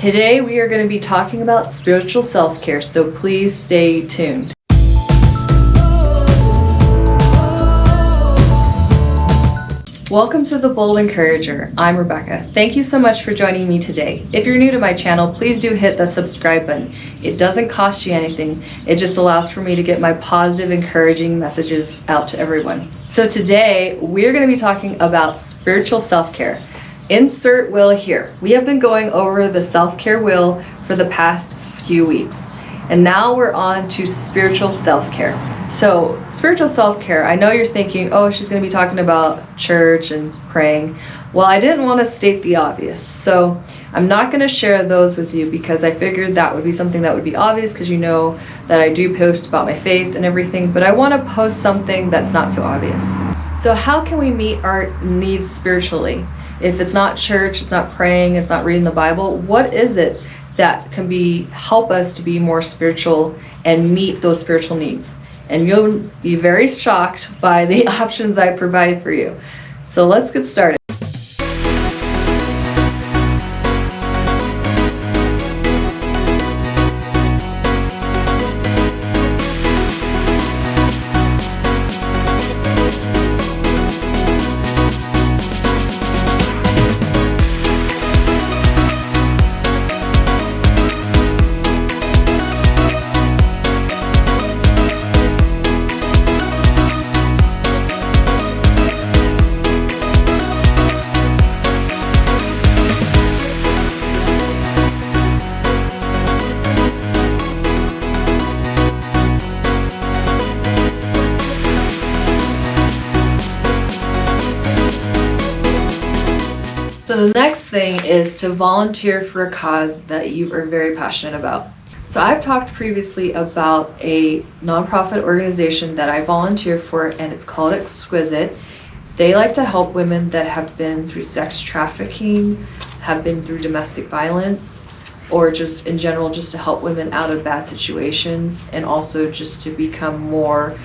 Today we are going to be talking about spiritual self-care, so please stay tuned. Welcome to The Bold Encourager. I'm Rebecca. Thank you so much for joining me today. If you're new to my channel, please do hit the subscribe button. It doesn't cost you anything. It just allows for me to get my positive, encouraging messages out to everyone. So today we're going to be talking about spiritual self-care. Insert wheel here. We have been going over the self-care wheel for the past few weeks. And now we're on to spiritual self-care. So spiritual self-care, I know you're thinking, oh, she's going to be talking about church and praying. Well, I didn't want to state the obvious. So I'm not going to share those with you because I figured that would be something that would be obvious because you know that I do post about my faith and everything, but I want to post something that's not so obvious. So how can we meet our needs spiritually? If it's not church, it's not praying, it's not reading the Bible, what is it that can help us to be more spiritual and meet those spiritual needs? And you'll be very shocked by the options I provide for you. So let's get started. So the next thing is to volunteer for a cause that you are very passionate about. So I've talked previously about a nonprofit organization that I volunteer for, and it's called Exquisite. They like to help women that have been through sex trafficking, have been through domestic violence, or just in general just to help women out of bad situations, and also just to become more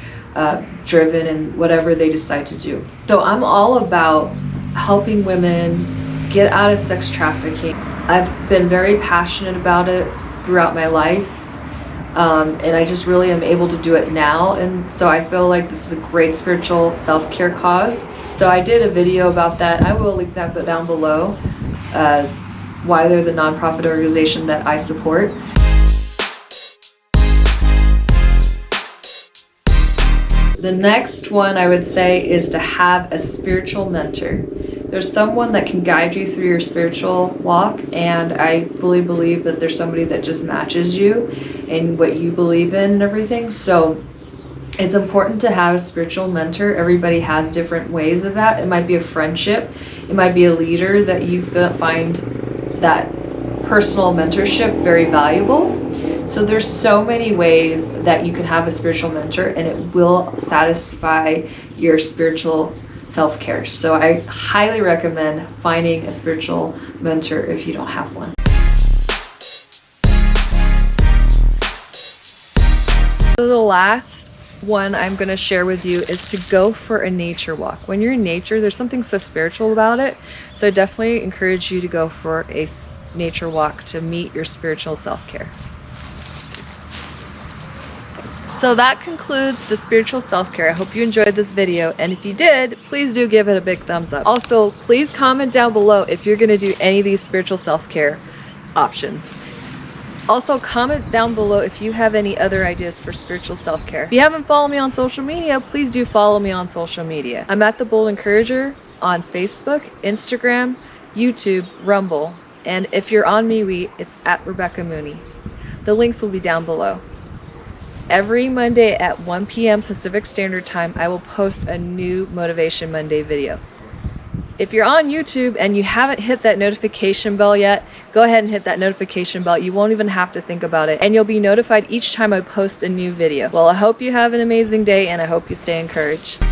driven in whatever they decide to do. So I'm all about helping women get out of sex trafficking. I've been very passionate about it throughout my life, and I just really am able to do it now, and so I feel like this is a great spiritual self-care cause. So I did a video about that. I will link that down below, why they're the nonprofit organization that I support. The next one I would say is to have a spiritual mentor. There's someone that can guide you through your spiritual walk, and I fully believe that there's somebody that just matches you and what you believe in and everything. So it's important to have a spiritual mentor. Everybody has different ways of that. It might be a friendship. It might be a leader that you find that personal mentorship very valuable. So there's so many ways that you can have a spiritual mentor, and it will satisfy your spiritual self-care. So I highly recommend finding a spiritual mentor if you don't have one. So the last one I'm going to share with you is to go for a nature walk. When you're in nature, there's something so spiritual about it. So I definitely encourage you to go for a nature walk to meet your spiritual self-care. So that concludes the spiritual self-care. I hope you enjoyed this video, and if you did, please do give it a big thumbs up. Also, please comment down below if you're going to do any of these spiritual self-care options. Also, comment down below if you have any other ideas for spiritual self-care. If you haven't followed me on social media, please do follow me on social media. I'm at The Bold Encourager on Facebook, Instagram, YouTube, Rumble, and if you're on MeWe, it's at Rebecca Mooney. The links will be down below. Every Monday at 1 p.m. Pacific Standard Time, I will post a new Motivation Monday video. If you're on YouTube and you haven't hit that notification bell yet, go ahead and hit that notification bell. You won't even have to think about it, and you'll be notified each time I post a new video. Well, I hope you have an amazing day, and I hope you stay encouraged.